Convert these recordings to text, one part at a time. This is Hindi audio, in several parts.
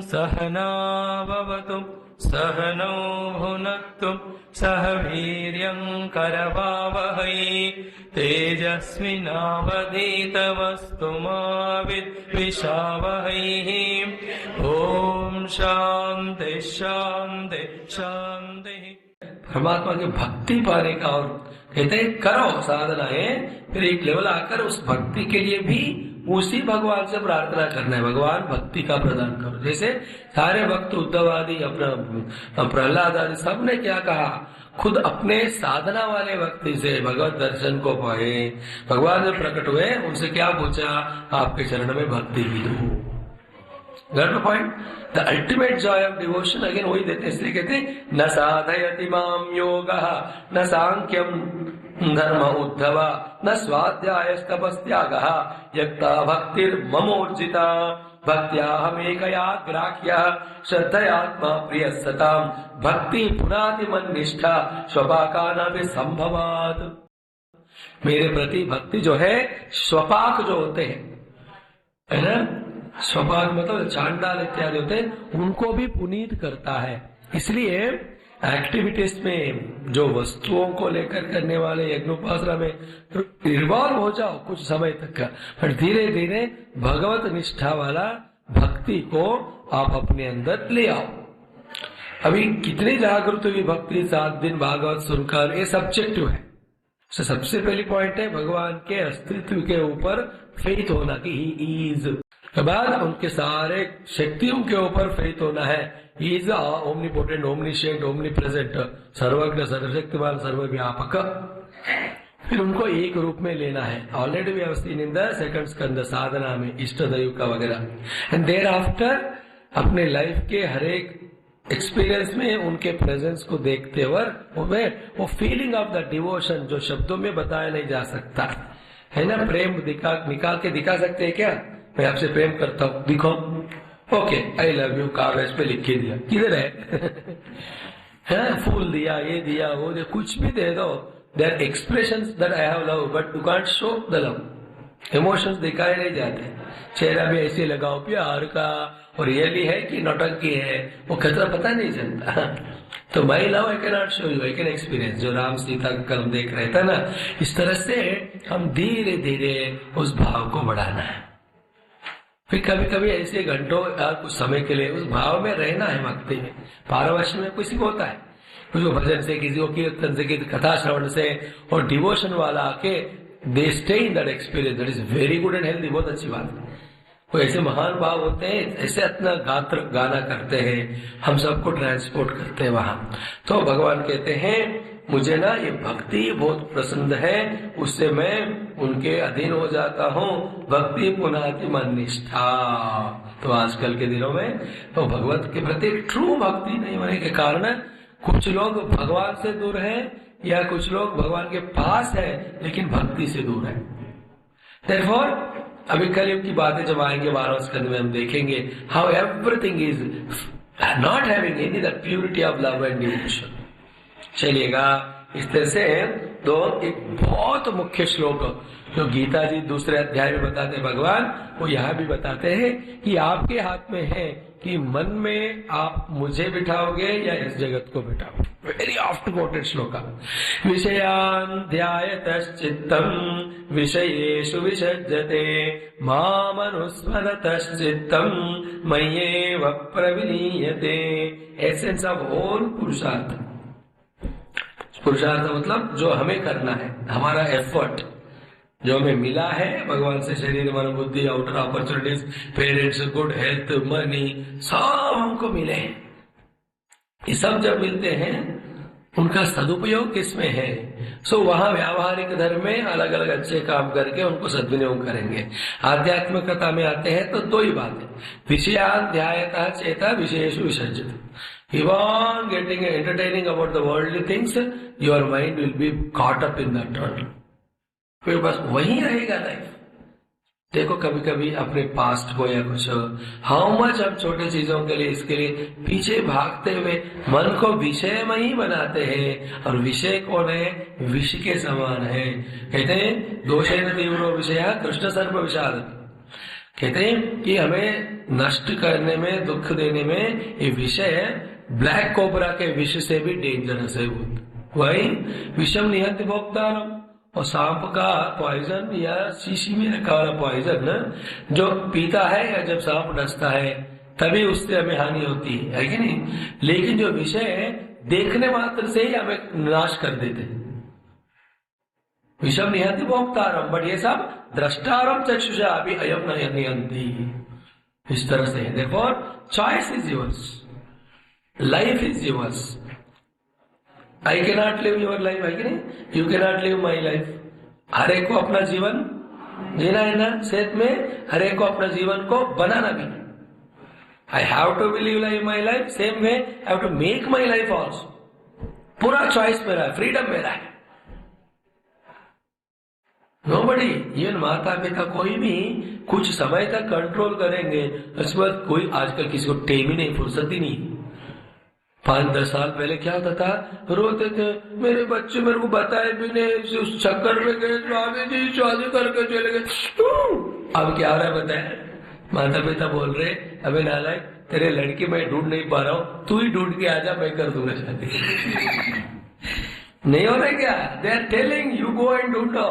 सहना भवतु सहनौ भुनक्तु सह वीर्यं करवावहै तेजस्विनावधीतमस्तु मा विद्विषावहै। ओम शांति शांति शांति। परमात्मा की भक्ति पाने का, और कहते हैं करो साधनाएं, फिर एक लेवल आकर उस भक्ति के लिए भी उसी भगवान से प्रार्थना करना है, भगवान भक्ति का प्रदान करो। जैसे सारे भक्त उद्धव आदि, अपना प्रहलाद आदि सब ने क्या कहा, खुद अपने साधना वाले भक्ति से भगवत दर्शन को पाए, भगवान जब प्रकट हुए उनसे क्या पूछा, आपके चरण में भक्ति की दो। Got the point? The ultimate Joy of devotion again वही देते, इसलिए कहते न साधयति माम योगः न सांख्यम धर्म उद्धव न स्वाध्यायस्तपस्त्यागः यक्ता भक्तिर्ममोर्जिता भक्त्याहमेकया ग्राह्यः श्रद्धयात्मा प्रिय सताम भक्ति पुनाति मन निष्ठा स्वपाकानापि संभवात्। मेरे प्रति भक्ति जो है, स्वपाक जो होते हैं, है ना, स्वपाक मतलब चांडाल इत्यादि होते हैं, उनको भी पुनीत करता है। इसलिए एक्टिविटीज में जो वस्तुओं को लेकर करने वाले यज्ञोपासना में इन्वॉल्व हो जाओ कुछ समय तक का, पर धीरे धीरे भगवत निष्ठा वाला भक्ति को आप अपने अंदर ले आओ। अभी कितनी जागृत हुई भक्ति, 7 दिन भागवत सुनकर, ये सब्जेक्टिव है। सबसे पहली पॉइंट है भगवान के अस्तित्व के ऊपर फेथ होना कि ही इज, के बाद उनके सारे शक्तियों के ऊपर फेथ होना है। ही इज ओमनीपोटेंट, ओमनीशिएंट, ओमनीप्रेजेंट, सर्वज्ञ, सर्वशक्तिमान, सर्वव्यापक। फिर उनको एक रूप में लेना है। Already we have seen in the second स्कंद साधना में इष्ट दैव का वगैरह। एंड देयर आफ्टर अपने लाइफ के हर एक एक्सपीरियंस में उनके प्रेजेंस को देखते हुए वो फीलिंग ऑफ द डिवोशन जो शब्दों में बताया नहीं जा सकता है ना, प्रेम निकाल के दिखा सकते हैं क्या, मैं आपसे प्रेम करता हूँ, दिखो, ओके आई लव यू, कागज पे लिख के दिया, किधर है फूल दिया, ये दिया, वो दिया, कुछ भी दे दो, there expressions that I have love but you can't show the love, emotions दिखाए नहीं जाते। चेहरा भी ऐसे लगाओ प्यार का, और रियली है कि नौटंकी है, वो खतरा पता नहीं चलता। तो my love I can not show you, I can experience, जो राम सीता का कलम देख रहे थे ना, इस तरह से हम धीरे धीरे उस भाव को बढ़ाना है। फिर कभी कभी ऐसे घंटों या कुछ समय के लिए उस भाव में रहना है। भक्ति में पारवश्य में किसी को होता है, कुछ भजन से, किसी को कीर्तन से, किसी कथा श्रवण से, और डिवोशन वाला आके they stay in that experience, that is very good and healthy, बहुत अच्छी बात है। वो ऐसे महान भाव होते हैं, ऐसे अपना गाना करते हैं, हम सबको ट्रांसपोर्ट करते हैं वहां। तो भगवान कहते हैं मुझे ना ये भक्ति बहुत पसंद है, उससे मैं उनके अधीन हो जाता हूँ। भक्ति पुनाति मन निष्ठा। तो आजकल के दिनों में तो भगवत के प्रति ट्रू भक्ति नहीं होने के कारण कुछ लोग भगवान से दूर हैं, या कुछ लोग भगवान के पास है लेकिन भक्ति से दूर है। Therefore, अभी कलयुग की बातें जब आएंगे 12वें स्कंद में हम देखेंगे how everything is not having any the purity of love and devotion. चलिएगा, इस तरह से दो एक बहुत मुख्य श्लोक जो गीता जी दूसरे अध्याय में बताते हैं भगवान, वो यहाँ भी बताते हैं कि आपके हाथ में है कि मन में आप मुझे बिठाओगे या इस जगत को बिठाओगे। वेरी ऑफ्ट कोटेड श्लोक। विषयान् ध्यायतश्चित्तम् विषयेषु विसज्जते मामनुस्मरतश्चित्तम् मय्येव प्रविलीयते। एसेंस ऑफ होल पुरुषार्थ। पुरुषार्थ मतलब जो हमें करना है, हमारा एफर्ट जो हमें मिला है भगवान से, शरीर मन बुद्धि outer opportunities, parents, good health, money, सब हमको मिले हैं। ये सब जब मिलते हैं उनका सदुपयोग किसमें है? सो वहां व्यावहारिक धर्म में अलग अलग अच्छे काम करके उनको सद्विनियोग करेंगे। आध्यात्मिकता में आते हैं तो दो ही बात है, विषयान् ध्यायतः चेता विषयेषु विसज्जते। Even getting entertaining about the worldly things, your mind will be caught up in that world. फिर बस वही रहेगा लाइफ। देखो कभी कभी अपने पास्ट को या कुछ हाउ मच हम छोटे चीजों के लिए इसके लिए पीछे भागते हुए मन को विषय में ही बनाते हैं, और विषय कौन है? विष के समान है। कहते हैं दोषेन तीव्रो विषय कृष्ण सर्प विषाद। कहते हैं कि हमें नष्ट करने में, दुख देने में ये विषय ब्लैक कोबरा के विष से भी डेंजरस है। वही विषम निहंति भोक्तारम, और सांप का पॉइजन या शीशी में रखा वाला पॉइजन जो पीता है या जब सांप डसता है तभी उससे हमें हानि होती है कि नहीं? लेकिन जो विषय है देखने मात्र से ही हमें नाश कर देते हैं। विषम निहंति भोक्तारम, बट ये सब द्रष्टारम चक्षुषा अभी अयम न निहंति। इस तरह से देखो, choice is yours, life is yours. I cannot live your life, है कि नहीं? You cannot live my life. हर एक को अपना जीवन जीना है ना, सेहत में हर एक को अपना जीवन को बनाना भी। I have to live my life, same way I have to make my life also. पूरा चॉइस मेरा है, फ्रीडम मेरा है। Nobody, इवन माता पिता कोई भी कुछ समय तक कंट्रोल करेंगे, उसके बाद कोई आजकल किसी को टेम ही नहीं, फुर्सत ही नहीं। 5-10 साल पहले क्या होता था, रोते थे मेरे बच्चे मेरे को बताए भी नहीं, उस चक्कर में गए, स्वामी जी शादी करके चले गए। अब क्या हो रहा है बताए? माता पिता बोल रहे अबे नालायक, तेरे लड़की मैं ढूंढ नहीं पा रहा हूँ, तू ही ढूंढ के आजा, मैं कर दूंगा शादी। नहीं हो रहा क्या? They are telling you go and ढूंढो,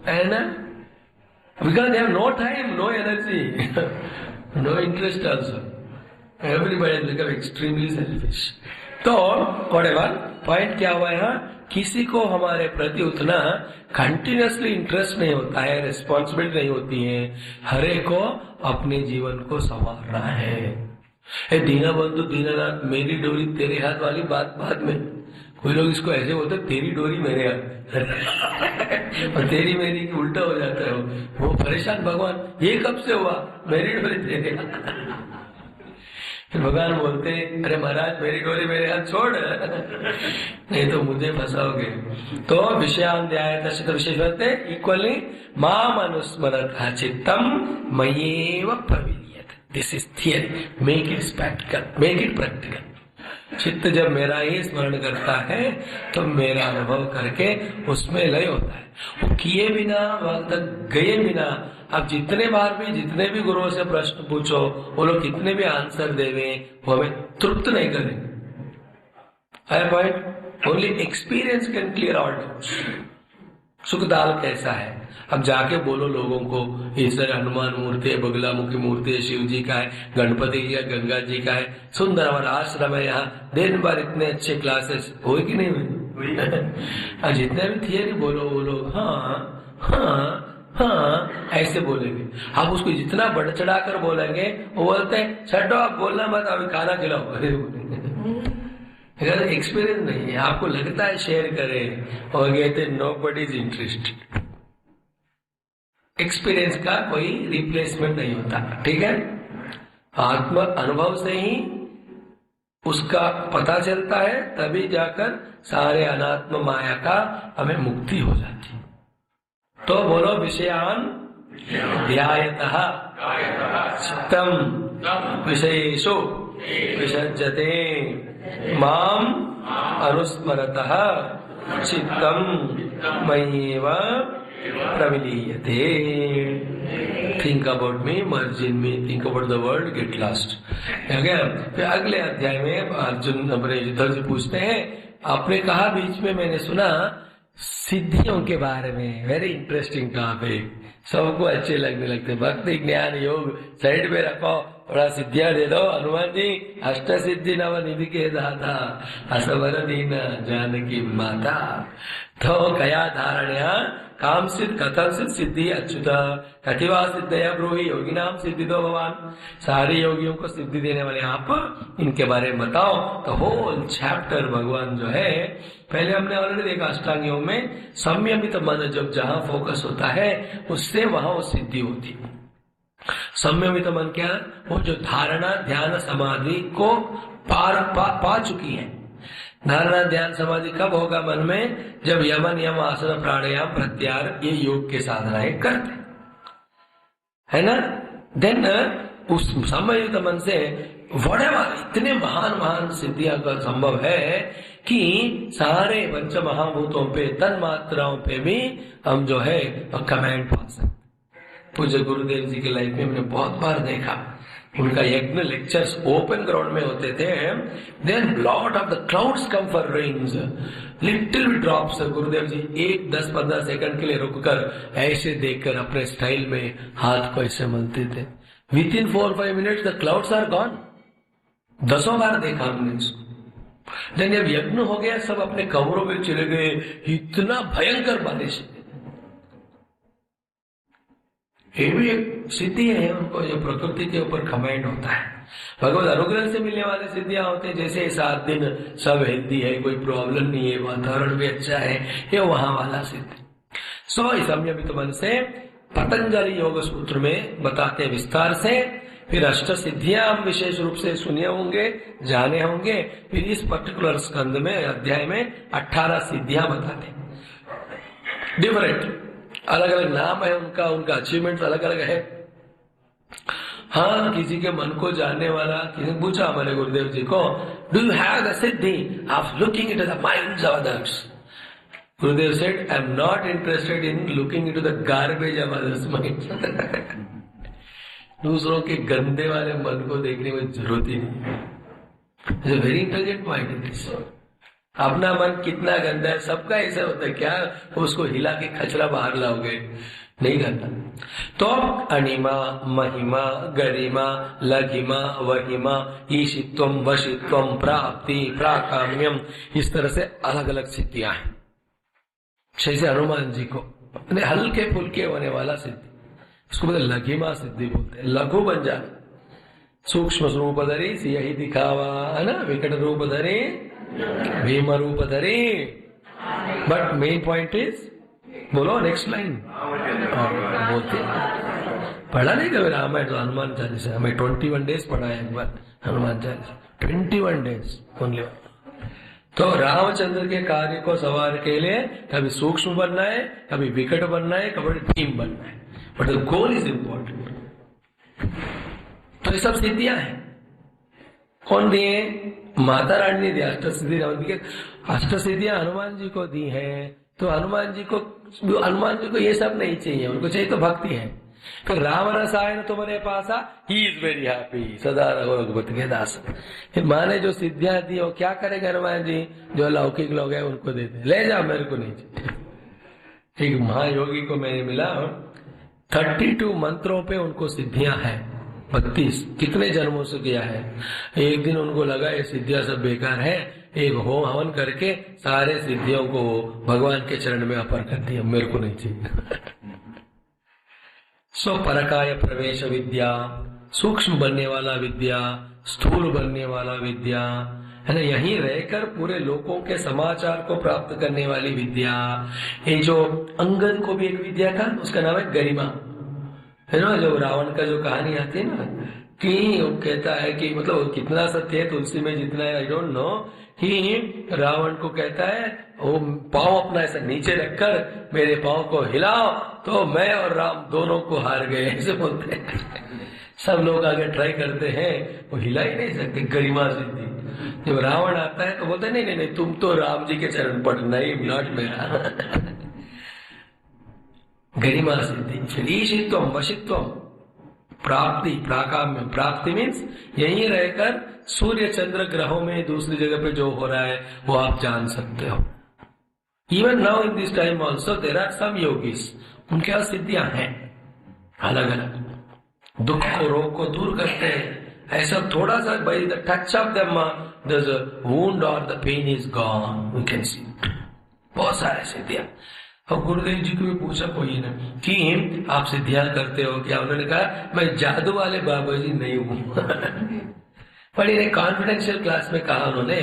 है ना? Because they have no time, no energy, no interest also. Everybody has become extremely selfish. तो whatever पॉइंट क्या हुआ है, किसी को हमारे प्रति उतना कंटिन्यूसली इंटरेस्ट नहीं होता है, रिस्पॉन्सिबिलिटी नहीं होती है। हर एक को अपने जीवन को संवारना है। दीना बंधु दीनानाथ मेरी डोरी तेरे हाथ वाली बात बाद में, कोई लोग इसको ऐसे बोलते तेरी डोरी मेरे हाथ और तेरी मेरी की उल्टा हो जाता है। वो परेशान, भगवान ये कब से हुआ, मेरी डोरी तेरे हाथ। फिर भगवान बोलते अरे महाराज मेरी डोरी मेरे हाथ छोड़, नहीं तो मुझे फंसाओगे। तो विषयाध्याय विशेष इक्वली माम अनुस्मरत चित्तम मयेव प्रविलीयते। This is theory, make it practical, make it practical. चित्त जब मेरा ही स्मरण करता है तो मेरा अनुभव करके उसमें लय होता है। वो किए बिना, वहां तक गए बिना, अब जितने बार भी जितने भी गुरुओं से प्रश्न पूछो, वो लोग कितने भी आंसर देवे, वो हमें तृप्त नहीं करेंगे। है point, only experience can clear out doubts. सुखदाल कैसा है, अब जाके बोलो लोगों को, इस हनुमान मूर्ति है, बगला मुखी मूर्ति है, शिव जी का है, गणपति जी का, गंगा जी का है, सुंदर हमारा आश्रम है, यहाँ दिन भर इतने अच्छे क्लासेस हुए कि नहीं हुए? और जितने भी थियरी बोलो वो लोग हाँ हाँ हाँ ऐसे बोलेंगे। आप उसको जितना बढ़ चढ़ा कर बोलेंगे वो बोलते हैं छठो आप बोलना मत, अभी खाना खिलाओ, अरे बोलेंगे। एक्सपीरियंस नहीं है, आपको लगता है शेयर करें और कहते नोबडी इज इंटरेस्टेड। एक्सपीरियंस का कोई रिप्लेसमेंट नहीं होता, ठीक है? आत्म अनुभव से ही उसका पता चलता है, तभी जाकर सारे अनात्म माया का हमें मुक्ति हो जाती है। तो बोलो विषयान ध्यायतः चित्तम विषयेषु विसज्जते माम अनुस्मरतः चित्तम मय्येव प्रविलीयते। Think about me, merge in me, think about the world, get lost. फिर अगले अध्याय में अर्जुन अपने युधिष्ठिर से पूछते हैं, आपने कहा बीच में मैंने सुना सिद्धियों के बारे में, वेरी इंटरेस्टिंग टॉपिक, सबको अच्छे लगने लगते। भक्ति ज्ञान योग साइड में रखो, थोड़ा सिद्धियां दे दो। हनुमान जी अष्ट सिद्धि नव निधि के दाता, असवर दीन जानकी माता। तो कया धारणया काम सिद्ध कथन सिद्ध सिद्धि अच्युत कथिवा सिद्धया ब्रूहि योगी नाम सिद्धि दो भगवान। सारे योगियों को सिद्धि देने वाले आप, इनके बारे में बताओ। तो होल चैप्टर भगवान जो है, पहले हमने ऑलरेडी देखा अष्टांग योग में संयमित मन जब जहां फोकस होता है उससे वहां वो सिद्धि होती है। संयमित मन क्या? वो जो धारणा ध्यान समाधि को पा चुकी है। धारणा ध्यान समाधि कब होगा मन में? जब यमन यम आसन प्राणायाम प्रत्याहार ये योग के साधनाएं करते। है ना, देन उस समयुक्त मन से व्हाटएवर इतने महान महान सिद्धियां का संभव है कि सारे पंच महाभूतों पे, तन मात्राओं पे भी हम जो है कमांड पा सकते। पूज्य गुरुदेव जी की लाइफ में मैंने बहुत बार देखा, उनका यज्ञ लेक्चर्स ओपन ग्राउंड में होते थे, then lot of the clouds come for rains, little drops. Gurudev ji 10-15 second के लिए रुककर ऐसे देखकर अपने स्टाइल में हाथ को ऐसे मलते थे। Within 4-5 minutes the clouds are gone. 10 बार देखा हमने इसको। देन जब यज्ञ हो गया, सब अपने कमरों में चले गए, इतना भयंकर बारिश। ये भी एक सिद्धि है उनको, जो प्रकृति के ऊपर कमांड होता है। भगवत अनुग्रह से मिलने वाले सिद्धियां होते हैं, जैसे 7 दिन सब हेल्दी है, कोई प्रॉब्लम नहीं है, वातावरण भी अच्छा है, ये वहां वाला सिद्धि। इस संयमित मन से पतंजलि योग सूत्र में बताते विस्तार से। फिर अष्ट सिद्धियां हम विशेष रूप से सुने होंगे, जाने होंगे। फिर इस पर्टिकुलर स्कंद में, अध्याय में 18 सिद्धियां बताते, डिफरेंट, अलग अलग नाम है उनका, उनका अचीवमेंट अलग अलग है। हाँ, किसी के मन को जानने वाला, किसी ने पूछा हमारे गुरुदेव जी को, do you have the siddhi of looking into the minds of others? Gurudev said, I am not interested in looking into the garbage of others minds. दूसरों के गंदे वाले मन को देखने में जरूरत ही नहीं। It's a very intelligent mind it is. अपना मन कितना गंदा है, सबका ऐसा होता है, क्या उसको हिला के खचरा बाहर लाओगे? नहीं करता। तो अनिमा, महिमा, गरिमा, लघिमा, वहिमा, ईशित्वम, वशित्वम, प्राप्ति, प्राकाम्यम, इस तरह से अलग अलग सिद्धियां हैं। जैसे हनुमान जी को अपने हल्के फुल्के होने वाला सिद्धि, उसको बोलते लघिमा सिद्धि बोलते हैं। लघु बन जाना, सूक्ष्म रूप धरी यही दिखावा, है ना, विकट रूप धरी भीम रूप धरी। बट मेन पॉइंट इज, बोलो नेक्स्ट लाइन। बोलते पढ़ा नहीं कभी रामायण तो हनुमान चालीसा, हमें 21 डेज पढ़ा है एक बार हनुमान चालीसा, 21 डेज ओनली। तो रामचंद्र के कार्य को सवार के लिए कभी सूक्ष्म बनना है, कभी विकट बनना है, कभी भीम बनना है, but the goal is important. तो ये सब सिद्धियां हैं। कौन दिए? माता रानी ने दी अष्ट सिद्धि। अष्ट सिद्धियां हनुमान जी को दी है, तो हनुमान जी को ये सब नहीं चाहिए, उनको चाहिए तो भक्ति है। फिर राम रसायन तुम्हारे पास आ, ही इज वेरी हैप्पी, सदा रघु रघुपति के दास। फिर माँ ने जो सिद्धियां दी, वो क्या करेगा हनुमान जी? जो लौकिक लोग हैं उनको देते, ले जाओ, मेरे को नहीं चाहिए। एक महायोगी को मैंने मिला, 32 मंत्रों पे उनको सिद्धियां हैं, 32 कितने जन्मों से किया है। एक दिन उनको लगा ये सिद्धियां सब बेकार है, एक होम हवन करके सारे सिद्धियों को भगवान के चरण में अर्पण कर दिया, मेरे को नहीं चाहिए। परकाय प्रवेश विद्या, सूक्ष्म बनने वाला विद्या, स्थूल बनने वाला विद्या, है ना, यहीं रहकर पूरे लोगों के समाचार को प्राप्त करने वाली विद्या। ये जो अंगद को भी एक विद्या था, उसका नाम है गरिमा, है ना। जो रावण का जो कहानी आती है ना, कि वो कहता है कि मतलब कितना सत्य है तुलसी में जितना है, आई डोंट नो, कि रावण को कहता है वो पांव अपना ऐसा नीचे रखकर मेरे पांव को हिलाओ, तो मैं और राम दोनों को हार गए, ऐसे बोलते हैं। सब लोग आगे ट्राई करते हैं, वो हिला ही नहीं सकते, गरिमा सिद्धि। जब रावण आता है तो बोलते हैं नहीं, तुम तो राम जी के चरण पड़, नहीं, नॉट मेरा। गरिमा सिद्धि। फिर ईशित्वम, वशित्वम, प्राप्ति, प्राकाम्य। प्राप्ति मीन्स यहीं रहकर सूर्य चंद्र ग्रहों में दूसरी जगह पे जो हो रहा है वो आप जान सकते हो। Even now in this time also there are some yogis, उनके पास सिद्धियां हैं अलग अलग, दुख को, रोग को दूर करते हैं। ऐसा थोड़ा सा by the touch of them the wound और the pain is gone, we can see. बहुत सारे सिद्धियां। और गुरुदेव जी को भी पूछा कोई ने कि आप सिद्धियां करते हो क्या? उन्होंने कहा मैं जादू वाले बाबा जी नहीं हूं। पर ये कॉन्फिडेंशियल क्लास में कहा उन्होंने,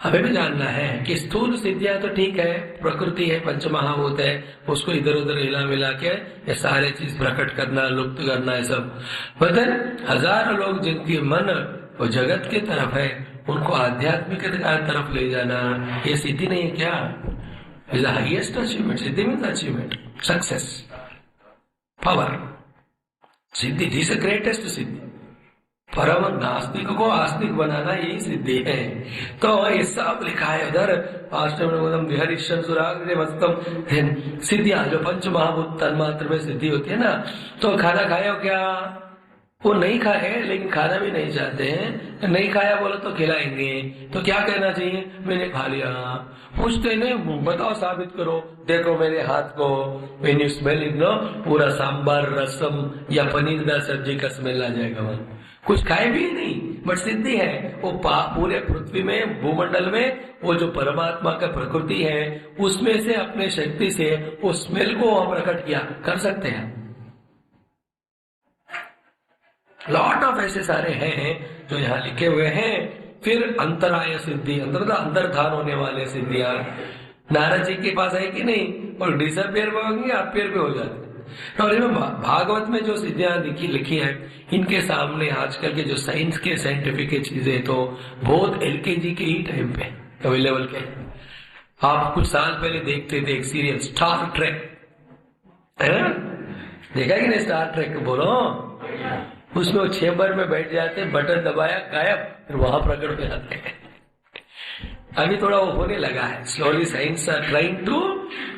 हमें भी जानना है कि स्थूल सिद्धियां तो ठीक है, प्रकृति है, पंचमहाभूत है, उसको इधर उधर हिला मिला के ये सारे चीज प्रकट करना, लुप्त करना, है सब। बदन हजारों लोग जिनकी मन वो जगत की तरफ है, उनको आध्यात्मिक तरफ ले जाना, ये सिद्धि नहीं है क्या? Is the highest achievement. Siddhi means achievement, success, power. Siddhi, this is greatest siddhi. परम नास्तिक को आस्तिक बनाना यही सिद्धि है। तो ये सब लिखा है उधर सिद्धियां जो पंच महाभूत तन्मात्र में सिद्धि होती है ना। तो खाना खाए हो क्या? वो नहीं खाए लेकिन खाना भी नहीं चाहते हैं। नहीं खाया बोलो तो खिलाएंगे, तो क्या कहना चाहिए? मैंने खा लिया। पूछते नहीं, बताओ साबित करो, देखो मेरे हाथ को। When you smell it no, पूरा सांबर रसम या पनीर दाल सब्जी का स्मेल आ जाएगा। वहां कुछ खाए भी नहीं, बट सिद्धि है। वो पूरे पृथ्वी में, भूमंडल में, वो जो परमात्मा का प्रकृति है उसमें से अपने शक्ति से वो स्मेल को हम प्रकट किया कर सकते हैं। लॉट ऑफ ऐसे सारे हैं जो यहाँ लिखे हुए हैं। फिर अंतराय सिद्धि, अंतर्धान होने वाले सिद्धियां नारद जी के पास है कि नहीं, और डिसअपियर भी होंगे, अपीयर भी हो जाते। और इनमें भागवत में जो सिद्धियां लिखी है, इनके सामने आजकल के जो साइंस के साइंटिफिक चीजें तो बहुत एलकेजी के ही टाइम पे अवेलेबल के। आप कुछ साल पहले देखते थे एक सीरियल स्टार ट्रेक, देखा कि नहीं? स्टार ट्रेक बोलो, उसमें वो चेम्बर में बैठ जाते, बटन दबाया गायब, फिर वहां प्रकट हो जाते हैं। अभी थोड़ा वो होने लगा है, slowly science are trying to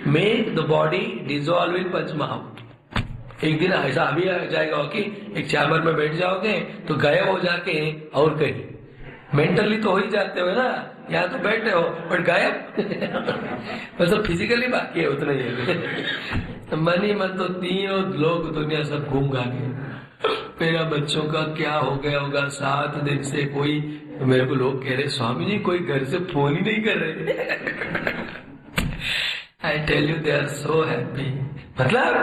make the body dissolve in panch mahabhut. एक दिन ऐसा अभी आ जाएगा कि एक चैम्बर में बैठ जाओगे तो गायब हो जाके और कहीं मेंटली तो हो ही जाते हो ना, यहाँ तो बैठे हो बट गायब। मतलब फिजिकली बाकी है उतना ही है। मन ही मन तो तीनों लोग दुनिया सब घूम गा के। मेरा बच्चों का क्या हो गया होगा, 7 दिन से कोई, मेरे को लोग कह रहे स्वामी जी कोई घर से फोन ही नहीं कर रहे। I tell you they are so happy. मतलब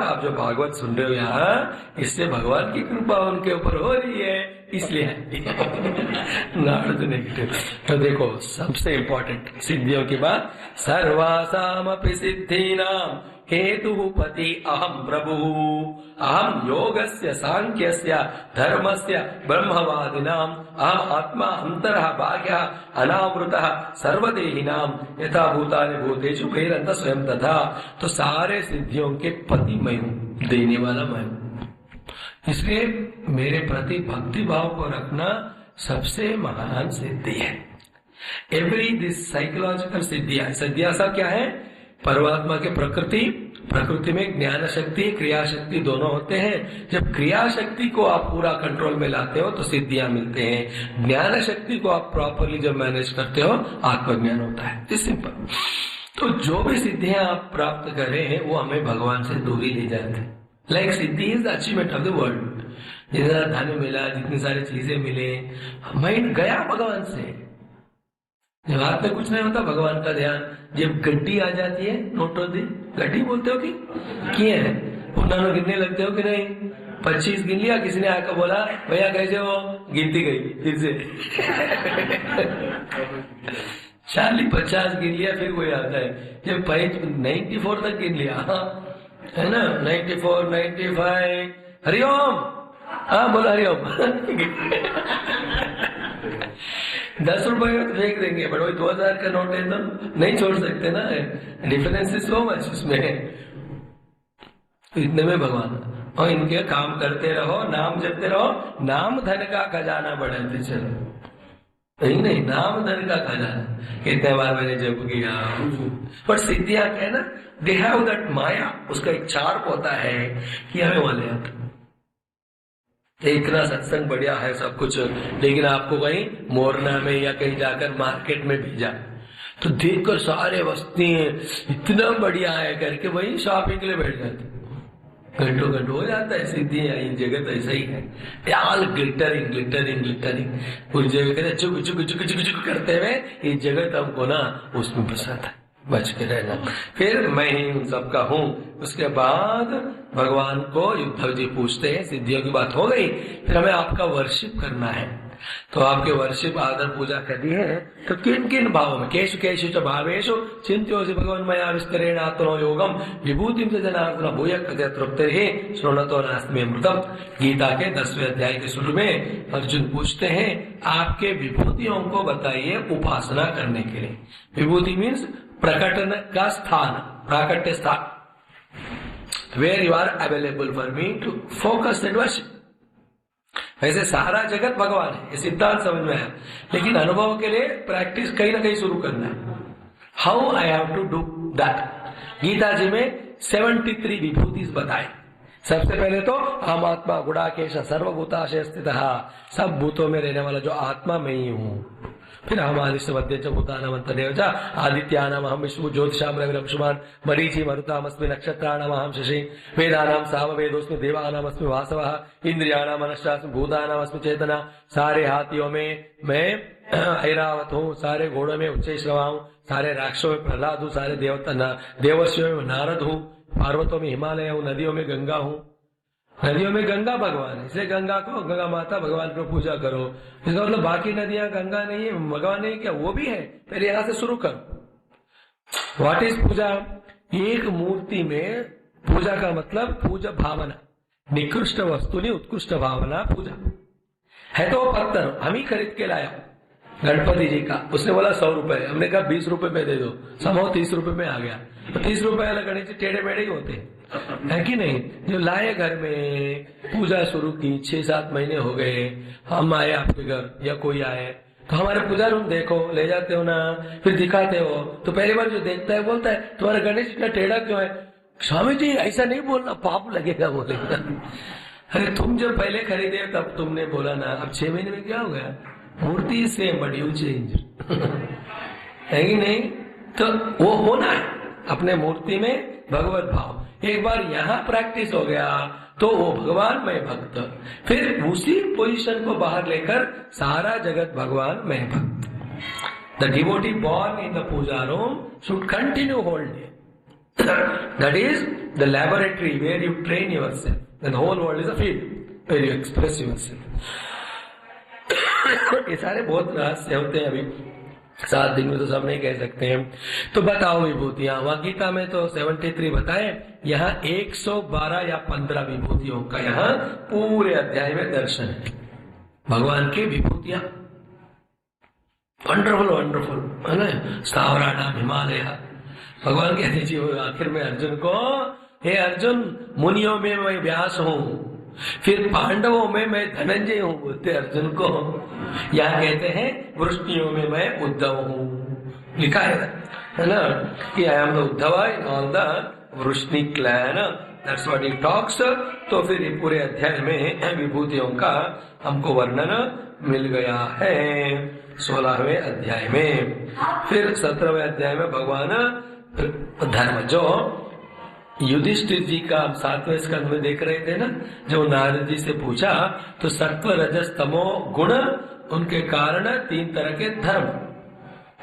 आप जो भागवत सुन रहे हो यहाँ, इससे भगवान की कृपा उनके ऊपर हो रही है, इसलिए हैप्पी। Not negative. तो देखो सबसे इंपॉर्टेंट सिद्धियों की बात, सर्वासामपि सिद्धीनाम हेतु पति अहम प्रभु अहम योगस्य सांख्यस्य धर्मस्य ब्रह्मवादिनाम अहम आत्मा अंतरः बाह्यः अनावृतः सर्वदेहिनाम यथा भूतानि भूतेषु प्रेरन्त स्वयं तथा। तो सारे सिद्धियों के पति मैं हूँ, देने वाला मैं हूँ। इसलिए मेरे प्रति भक्ति भाव को रखना सबसे महान सिद्धि है। एवरी दिस साइकोलॉजिकल सिद्धियां सब क्या है? परमात्मा के प्रकृति में ज्ञान शक्ति क्रिया शक्ति दोनों होते हैं। जब क्रिया शक्ति को आप पूरा कंट्रोल में लाते हो तो सिद्धियां मिलते हैं। ज्ञान शक्ति को आप प्रॉपरली जब मैनेज करते हो आत्मज्ञान होता है। It's simple. तो जो भी सिद्धियां आप प्राप्त कर रहे हैं वो हमें भगवान से दूरी ले जाते हैं। Like Siddhi is the achievement of the world. जितना धन मिला, जितनी सारी चीजें मिले, माइंड गया भगवान से। जब हाथ में कुछ नहीं होता भगवान का ध्यान। जब गड्डी आ जाती है, नोटों दी गड्डी बोलते हो कि किए है, उन्होंने गिनने लगते हो कि नहीं? 25 गिन लिया, किसी ने आकर बोला भैया कैसे हो, गिनती गई फिर से। 40-50 गिन लिया, फिर कोई आता है जब 94 तक गिन लिया, है ना? 94, 95, हरिओम, हाँ बोला हरिओम। 10 रुपए तो फेंक देंगे, बट वही 2000 का नोट एकदम नहीं छोड़ सकते ना। डिफरेंस इज सो मच इसमें। इतने में भगवान, और इनके काम करते रहो, नाम जपते रहो, नाम धन का खजाना बढ़ाते चलो। नहीं, नाम धन का खजाना। कितने बार मैंने जप किया। पर सिद्धियां क्या है ना, दे हैव दैट माया, उसका एक चार्प होता है कि हमें वहां ले आता। इतना सत्संग बढ़िया है सब कुछ, लेकिन आपको कहीं मोरना में या कहीं जाकर मार्केट में भेजा तो देखकर सारे वस्तुएं इतना बढ़िया है करके वही शॉपिंग के लिए बैठ जाते। घंटों हो जाता है। सिद्धि आई जगत ऐसा ही है, ऑल ग्लिटरिंग ग्लिटरिंग ग्लिटरिंग। उस जगह कहते चुक चुक चुक चुक चुक करते हुए ये जगत हमको ना उसमें फंसाता है। बच के रहना। फिर मैं ही उन सबका हूँ। उसके बाद भगवान को उद्धव जी पूछते हैं, सिद्धियों की बात हो गई, फिर हमें आपका वर्शिप करना है। तो आपके वर्शिप आदर पूजा करनी है तो किन किन भावों में? केशु केशु च भावेशु चिंत्योसि भगवान मया विस्तरेण आत्मनो योगम विभूतिम च जनार्दन भूय कृते तृप्तिर्हि शृणुतो नास्मि अमृतम। गीता के 10वें अध्याय के शुरू में अर्जुन पूछते हैं आपके विभूतियों को बताइए उपासना करने के लिए। विभूति मीन्स प्रकटन का स्थान, प्राकट्य स्थान। where you are available for me to focus and worship. वैसे सारा जगत भगवान है, ये सिद्धांत समझ में आया, लेकिन अनुभव के लिए प्रैक्टिस कहीं ना कहीं शुरू करना है. How I have to do that. Gita ji में 73 विभूतिस बताए. सबसे पहले तो हम आत्मा गुणाकेश सर्वभूताशय स्थित, सब भूतों में रहने वाला जो आत्मा मैं ही हूँ. फिर हम आदित्य मध्य च भूतानामंतरेव आदित्यानाम हम विष्णु ज्योतिषाम रविरंशुमान मरीचि मरुतामस्मि नक्षत्राणाम हम शशि वेदानाम सामवेदोस्मि देवानामस्मि वासवः इंद्रियाणाम मनश्चास्मि भूतानामस्मि चेतना. सारे हाथियों में मैं ऐरावत हूँ, सारे घोड़ों में उच्च श्रवा हूँ, सारे राक्षसों में प्रहलाद हूँ, सारे देवर्षियों में नारद हूँ, पर्वतों में हिमालय हूँ, नदियों में गंगा हूँ. नदियों में गंगा भगवान है, इसलिए गंगा को गंगा माता भगवान को पूजा करो. इसका मतलब बाकी नदियां गंगा नहीं है, भगवान नहीं, क्या वो भी है? पहले यहां से शुरू करो. व्हाट इज पूजा? एक मूर्ति में पूजा का मतलब पूजा भावना, निकृष्ट वस्तु नहीं, उत्कृष्ट भावना पूजा है. तो पत्थर हम ही खरीद के लाया गणपति जी का. उसने बोला 100 रुपए, हमने कहा 20 रुपए में दे दो, समूह 30 रुपए में आ गया. तो 30 रुपए वाला गणेश जी टेढ़े मेढ़े ही होते हैं, है कि नहीं? जो लाए घर में, पूजा शुरू की, 6-7 महीने हो गए, हम आए आपके घर या कोई आए तो हमारे पूजा रूम देखो, ले जाते हो ना, फिर दिखाते हो, तो पहली बार जो देखता है बोलता है तुम्हारा गणेश इतना टेढ़ा क्यों है? स्वामी जी ऐसा नहीं बोलना, पाप लगेगा बोलेगा. अरे तुम जब पहले खरीदे तब तुमने बोला ना, अब 6 महीने में क्या हो गया? मूर्ति से बट यू चेंज, है कि नहीं? तो वो होना है अपने मूर्ति में भगवत भाव. एक बार यहाँ प्रैक्टिस हो गया तो वो भगवान में भक्त, फिर उसी पोजीशन को बाहर लेकर सारा जगत भगवान में भक्त. The devotee born in the puja room should continue hold it. That is the laboratory where you train yourself. The whole world is a field where you express yourself. ये सारे बहुत रहस्य होते हैं, अभी 7 दिन में तो सब नहीं कह सकते हैं. तो बताओ विभूतियां. वहां गीता में तो 73 बताए, यहाँ 112 या 15 विभूतियों का यहाँ पूरे अध्याय में दर्शन है. भगवान की विभूतियां वंडरफुल वंडरफुल है ना. स्थावराणाम हिमालय. भगवान कहते जी आखिर में अर्जुन को, हे अर्जुन मुनियों में मैं व्यास हूँ, फिर पांडवों में मैं धनंजय हूँ बोलते अर्जुन को. यहाँ कहते हैं वृष्णियों में मैं उद्धव हूँ, लिखा है ना कि I am the Uddhav in all the Vrishni clan. That's what he talks. तो फिर ये पूरे अध्याय में विभूतियों का हमको वर्णन मिल गया है 16वें अध्याय में. फिर 17वें अध्याय में भगवान धर्म, जो युधिष्ठिर जी का 7वें स्कंद में देख रहे थे ना, जो नारद जी से पूछा तो सत्व रजस तमो गुण, उनके कारण 3 तरह के धर्म.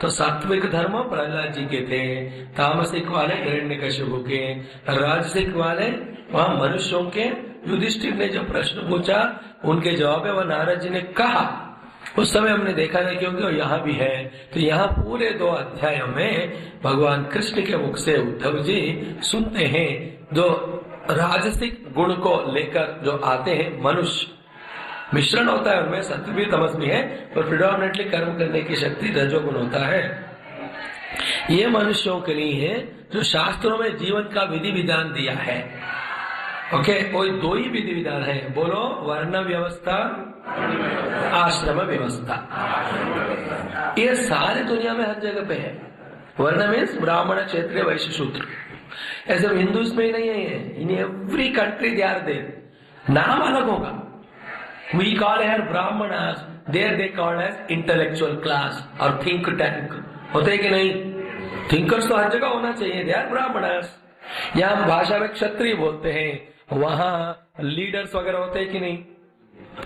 तो सात्विक धर्म प्रहलाद जी के थे, तामसिक वाले हिरण्यकशिपु के, राजसिक वाले वहां मनुष्यों के. युधिष्ठिर ने जो प्रश्न पूछा उनके जवाब है वह नारद जी ने कहा. उस समय हमने देखा नहीं क्योंकि वो यहाँ भी है. तो यहाँ पूरे 2 अध्यायों में भगवान कृष्ण के मुख से उद्धव जी सुनते हैं जो राजसिक गुण को लेकर जो आते हैं मनुष्य. मिश्रण होता है उनमें, सत्व भी तमस भी है, और प्रिडोमिनेटली कर्म करने की शक्ति रजोगुण होता है. ये मनुष्यों के लिए है जो शास्त्रों में जीवन का विधि विधान दिया है. ओके, कोई 2 ही विधि विधान है, बोलो, वर्ण व्यवस्था, आश्रम व्यवस्था. ये सारे दुनिया में हर जगह पे है. वर्ण मीन्स ब्राह्मण, क्षत्रिय, वैश्य, शूद्र. ऐसे हिंदूज में ही नहीं है, in every country they are there. नाम अलग होगा. We call here Brahmanas, there they called as intellectual class और थिंक टैंक. होते है कि नहीं? थिंकर्स तो हर जगह होना चाहिए, दे आर ब्राह्मणास. यहाँ हम भाषा में क्षत्रिय बोलते हैं, वहां लीडर्स वगैरह होते हैं कि नहीं?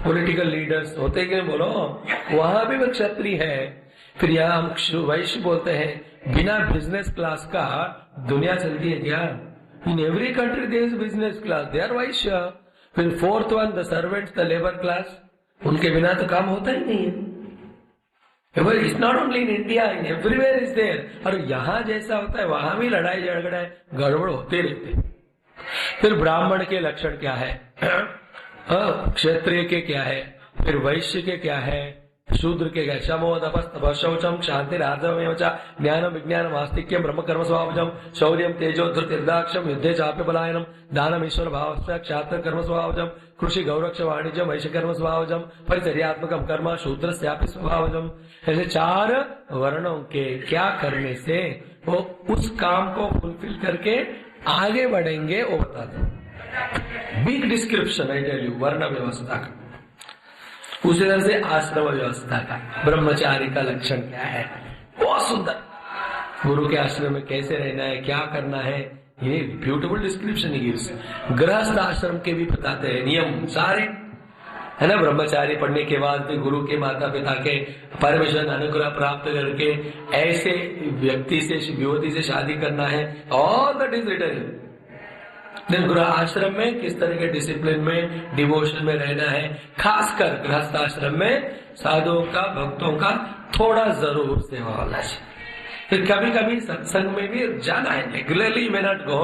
पॉलिटिकल लीडर्स होते हैं कि नहीं? बोलो, वहां भी वो क्षत्रिय है. फिर यहाँ हम वैश्य बोलते हैं. बिना बिजनेस क्लास का दुनिया चलती है क्या? In every country there is business class, they are Vaishya. फिर 4th one the servants, the labour class, उनके बिना तो काम होता ही नहीं है. It's not only in India, in everywhere is there. और यहाँ जैसा होता है वहां भी लड़ाई झगड़ा गड़बड़ होते रहते. फिर ब्राह्मण के लक्षण क्या है, क्षत्रिय के क्या है, फिर वैश्य के क्या है, शूद्र के गए शमो तपस्तप शौचम क्षांति आर्जवमेव च ज्ञानम विज्ञानम आस्तिक्यम ब्रह्म कर्म स्वभावजम शौर्यम तेजो धृतिर्दाक्षम युद्धे चाप्य पलायनम दानम ईश्वर भावस्य क्षात्र कर्म स्वभावजम कृषि गौरक्ष वाणिज्य वैश्य कर्म स्वभावजम परिचर्यात्मकम कर्म शूद्रस्यापि स्वभावजम। ऐसे 4 वर्णों के क्या करने से वो उस काम को फुलफिल करके आगे बढ़ेंगे वो बताते। Big description I tell you वर्ण व्यवस्था का। उसी तरह से आश्रम व्यवस्था का, ब्रह्मचारी का लक्षण क्या है, बहुत सुंदर। गुरु के आश्रम में कैसे रहना है, क्या करना है, ये ब्यूटीफुल डिस्क्रिप्शन ही गिव्स। गृहस्थ आश्रम के भी बताते हैं नियम सारे, है ना। ब्रह्मचारी पढ़ने के बाद भी गुरु के माता पिता के परमिशन अनुग्रह प्राप्त करके ऐसे व्यक्ति से, युवती से शादी करना है। All that is written. गृह आश्रम में किस तरह के डिसिप्लिन में, डिवोशन में रहना है, खासकर गृहस्थ आश्रम में साधुओं का, भक्तों का थोड़ा जरूर सेवा होना चाहिए। फिर कभी कभी सत्संग में भी जाना है, रेगुलरली मे नॉट गो,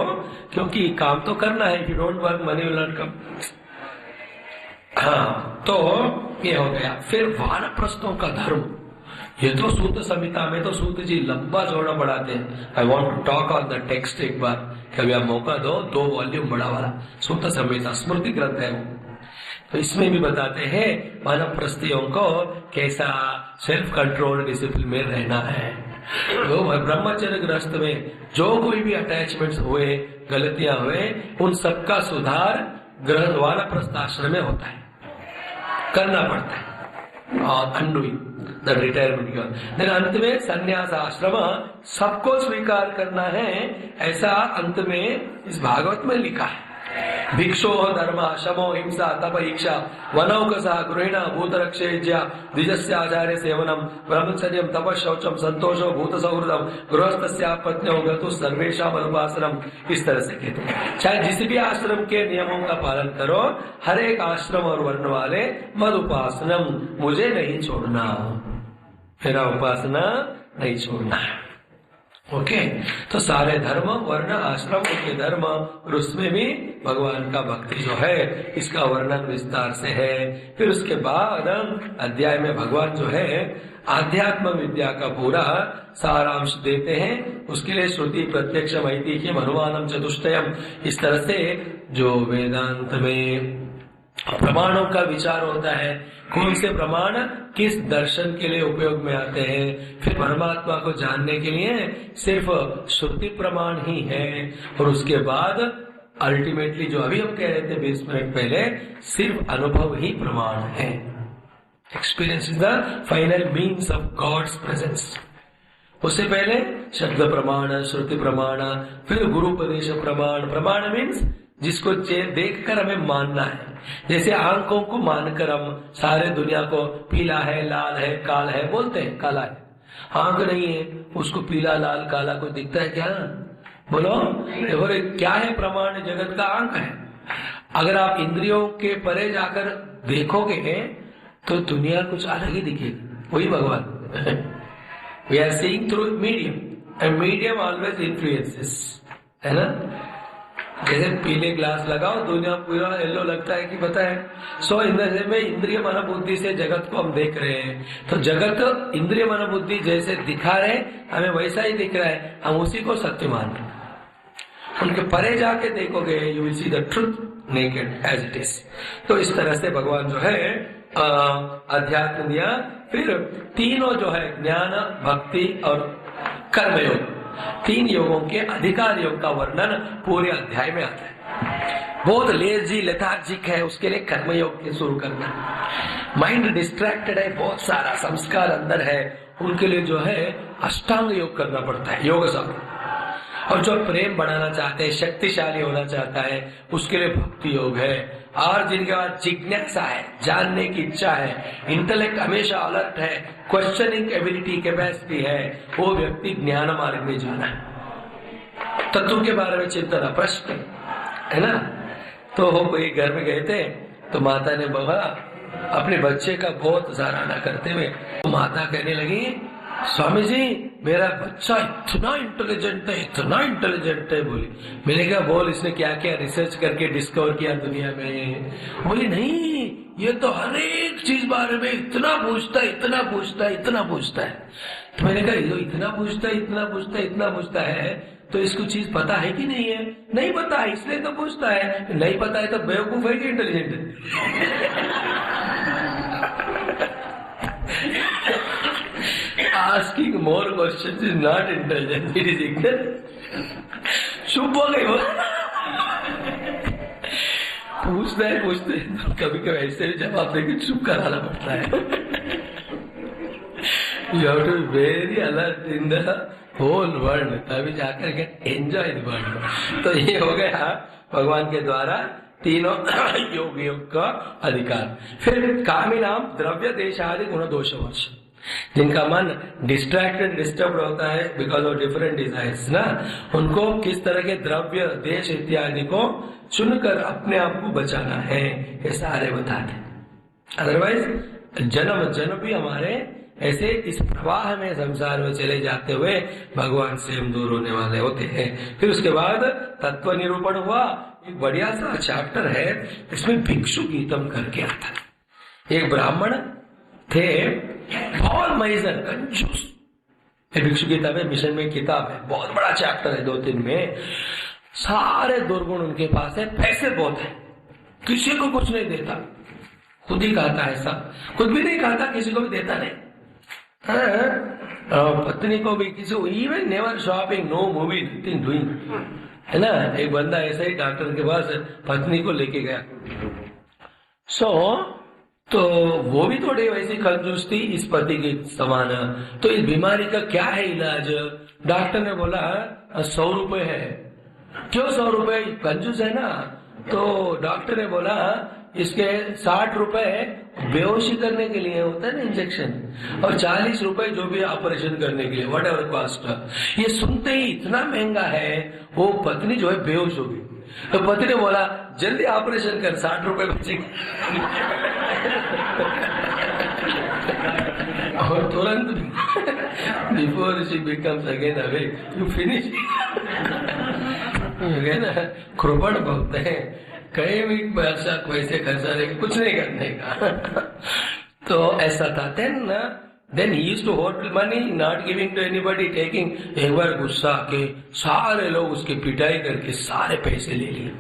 क्योंकि काम तो करना है। If you don't work money will not come. हाँ, तो ये हो गया। फिर वानप्रस्थों का धर्म, ये तो सूत संहिता में तो सूत जी लंबा चौड़ा बढ़ाते हैं। I want to talk on the text एक बार, कभी आप मौका दो। 2 वॉल्यूम बड़ा वाला सूत संहिता स्मृति ग्रंथ है वो। तो इसमें भी बताते हैं वानप्रस्थियों को कैसा सेल्फ कंट्रोल डिसिप्लिन में रहना है। तो ब्रह्मचर्य गृहस्थ में जो कोई भी अटैचमेंट्स हुए, गलतियां हुए, उन सबका सुधार गृह वानप्रस्थ आश्रम में होता है, करना पड़ता है। और अनडूइंग द रिटायरमेंट। देन अंत में संन्यास आश्रम सबको स्वीकार करना है, ऐसा अंत में इस भागवत में लिखा है। भिक्षो धर्म शमो हिंसा तप इच्छा वनौकसा गृहिण भूतरक्षेज्या द्विजस्याचार्य सेवनम ब्रह्मचर्यम तप शौचम संतोषो भूत सौहृदम गृहस्थस्यापत्न्यो गतु सर्वेषाम अनुपासनम। इस तरह से कहते हैं चाहे जिस भी आश्रम के नियमों का पालन करो, हर एक आश्रम और वर्ण वाले मद उपासनम, मुझे नहीं छोड़ना, मेरा उपासना नहीं छोड़ना है। ओके, तो सारे धर्म, वर्ण, आश्रम के धर्म और उसमें भी भगवान का भक्ति जो है, इसका वर्णन विस्तार से है। फिर उसके बाद अध्याय में भगवान जो है आध्यात्म विद्या का पूरा सारांश देते हैं। उसके लिए श्रुति प्रत्यक्ष वैदिक्यम अनुमानम चतुष्टयम, इस तरह से जो वेदांत में प्रमाणों का विचार होता है, कौन से प्रमाण किस दर्शन के लिए उपयोग में आते हैं। फिर परमात्मा को जानने के लिए सिर्फ श्रुति प्रमाण ही है, और उसके बाद अल्टीमेटली जो अभी हम कह रहे थे 20 मिनट पहले, सिर्फ अनुभव ही प्रमाण है। Experience is the final means of God's presence. उससे पहले शब्द प्रमाण, श्रुति प्रमाण, फिर गुरुपदेश प्रमाण। प्रमाण मीन्स जिसको देखकर हमें मानना है। जैसे आंखों को मानकर हम सारे दुनिया को पीला है, लाल है, काल है बोलते हैं, काला है। आंख नहीं है, उसको पीला, लाल, काला कोई दिखता है क्या? बोलो, देखो क्या है प्रमाण? जगत का आंख है। अगर आप इंद्रियों के परे जाकर देखोगे तो दुनिया कुछ अलग ही दिखेगी, वही भगवान। We are seeing through medium, and medium always influences, है ना। जैसे पीले ग्लास लगाओ, दुनिया पूरा येलो लगता है कि पता है। सो में इंद्रिय मन बुद्धि से जगत को हम देख रहे हैं, तो जगत इंद्रिय मन बुद्धि जैसे दिखा रहे हमें वैसा ही दिख रहा है, हम उसी को सत्य मान रहे हैं। उनके परे जाके देखोगे, you will see the truth naked as it is. तो इस तरह से भगवान जो है अध्यात्म दिया। फिर तीनों जो है ज्ञान, भक्ति और कर्मयोग, 3 योगों के अधिकार योग का वर्णन पूरे अध्याय में आता है। बहुत लेजी लेथार्जिक है, उसके लिए कर्मयोग के शुरू करना। माइंड डिस्ट्रैक्टेड है, बहुत सारा संस्कार अंदर है, उनके लिए जो है अष्टांग योग करना पड़ता है, योग साधना। और जो प्रेम बढ़ाना चाहते हैं, शक्तिशाली होना चाहता है, उसके लिए भक्ति योग है। और जिनके पास जिज्ञासा है, जानने की इच्छा है, इंटेलेक्ट हमेशा अलर्ट है, क्वेश्चनिंग एबिलिटी, कैपेसिटी है, वो व्यक्ति ज्ञान मार्ग में जाना है। तत्व के बारे में चिंतन, प्रश्न, है ना। तो वो कोई घर में गए थे, तो माता ने बोला अपने बच्चे का बहुत सराहना करते हुए, तो माता कहने लगी स्वामी जी मेरा बच्चा इतना इंटेलिजेंट है बोली। मैंने कहा बोल इसने क्या क्या रिसर्च करके डिस्कवर किया दुनिया में। बोली नहीं ये तो हर एक चीज बारे में इतना पूछता है। तो मैंने कहा ये तो इतना पूछता है तो इसको चीज पता है कि नहीं है? नहीं पता है इसलिए तो पूछता है। नहीं पता है तो बेवकूफ है कि इंटेलिजेंट है? Asking more questions is not intelligent, it is ignorant. चुप हो गई वो। पूछते हैं तो कभी कभी ऐसे भी जवाब देके चुप कराना पड़ता है। You have to be very alert in the whole world, तभी जाकर के enjoy the world। तो ये हो गया भगवान के द्वारा तीनों योगियों का अधिकार। फिर कामी नाम द्रव्य देश आदि गुण दोष वर्ष, जिनका मन डिस्टर्ब होता है बिकॉज ऑफ डिफरेंट डिजायर्स ना, उनको किस तरह के द्रव्य देश इत्यादि को चुनकर अपने आप को बचाना है ये सारे बताते। अदरवाइज जन्म भी हमारे ऐसे इस प्रवाह में संसार में चले जाते हुए भगवान से हम दूर होने वाले होते हैं। फिर उसके बाद तत्व निरूपण हुआ। एक बढ़िया सा चैप्टर है, इसमें भिक्षु गीतम करके आता है। एक ब्राह्मण थे बहुत मईजर कंजूस। भिक्षु गीता में मिशन में किताब है, बहुत बड़ा चैप्टर है 2-3 में। सारे दुर्गुण उनके पास है, पैसे बहुत है, किसी को कुछ नहीं देता, खुद ही खाता है सब, खुद भी नहीं खाता, किसी को भी देता नहीं। पत्नी को भी किसी को, even never shopping, no movie, nothing doing, है ना। एक बंदा ऐसा ही डॉक्टर के पास पत्नी को लेके गया। तो वो भी थोड़ी वैसी कंजूस थी इस पति के समान। तो इस बीमारी का क्या है इलाज? डॉक्टर ने बोला 100 रुपए है। क्यों 100 रुपए? कंजूस है ना। तो डॉक्टर ने बोला इसके 60 रुपए बेहोशी करने के लिए होता है ना इंजेक्शन, और 40 रुपए जो भी ऑपरेशन करने के लिए, वट एवर कॉस्ट। ये सुनते ही इतना महंगा है, वो पत्नी जो है बेहोश होगी। तो पति ने बोला जल्दी ऑपरेशन कर, 60 रुपए बचेंगे। और तुरंत before she becomes again awake you finish. ना कृपण बहुत है, कहीं भी पैसे खर्चा लेके कुछ नहीं करने का। तो ऐसा था। Then he used to hold money, not giving to anybody, taking। एक बार गुस्सा के सारे लोग उसकी पिटाई करके सारे पैसे ले लिए।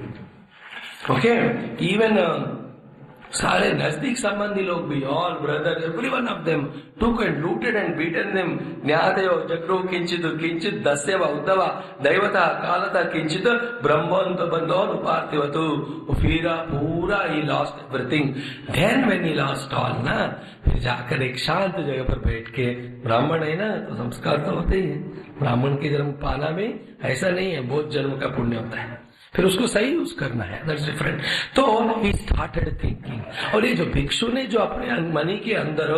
ओके, इवन सारे नजदीक संबंधी लोग भी, all brother, every one of them took and looted and beaten them। न्यादयो जग्रो किंचित दस्यव उद्धवा दैवता कालता किंचित ब्रह्मंत बंधोन पार्थिवतु। पूरा ही lost everything. Then when he lost all ना, फिर जाकर एक शांत जगह पर बैठ के, ब्राह्मण है ना तो संस्कार तो होते ही है, ब्राह्मण के जन्म पाना भी ऐसा नहीं है, बहुत जन्म का पुण्य होता है, फिर उसको सही यूज करना है, दैट्स डिफरेंट। तो ही स्टार्टेड थिंकिंग, और ये जो भिक्षु ने जो अपने मनी के अंदर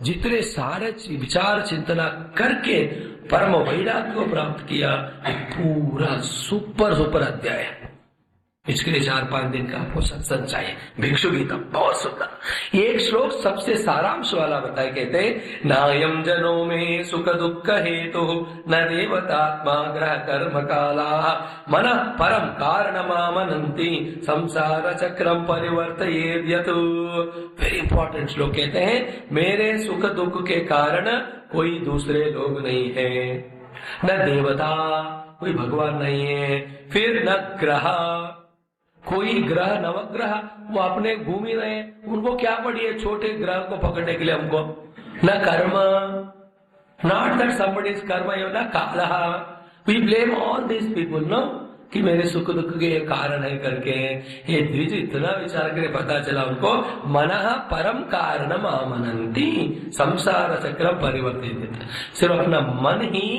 जितने सारे विचार चिंतना करके परम वैराग्य को प्राप्त किया, एक पूरा सुपर अध्याय है। इसके लिए 4-5 दिन का आपको सत्संग चाहिए। भिक्षु गीता बहुत सुंदर। एक श्लोक सबसे सारांश वाला बताए, कहते हैं नायम जनो में सुख दुख हेतु न देवतात्मा ग्रह कर्म काला मन परम कारणमामनन्ति संसार चक्रम परिवर्तयेद्यतु। वेरी इंपॉर्टेंट श्लोक। कहते हैं मेरे सुख दुख के कारण कोई दूसरे लोग नहीं है, न देवता कोई भगवान नहीं है, फिर न ग्रह कोई ग्रह नवग्रह वो अपने घूम ही रहे, उनको क्या पड़ी है छोटे ग्रह को पकड़ने के लिए हमको, न कर्म, not that somebody is karma, न काल। We blame all this people no कि मेरे सुख दुख के ये कारण है करके। ये द्विज इतना विचार करके पता चला उनको, मनः परम कारणम आमनन्ति संसार चक्र परिवर्तित। सिर्फ अपना मन ही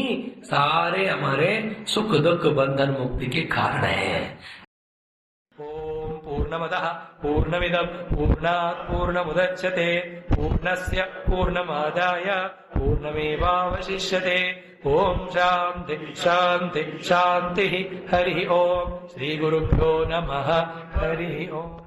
सारे हमारे सुख दुख बंधन मुक्ति के कारण है। पूर्णमदः पूर्णमिदं पूर्णात् पूर्णमुदच्यते पूर्णस्य पूर्णमादाय पूर्णमेवावशिष्यते। ओम शांति शांति शांति। हरि ओम। श्री गुरुभ्यो नमः। हरि ओम।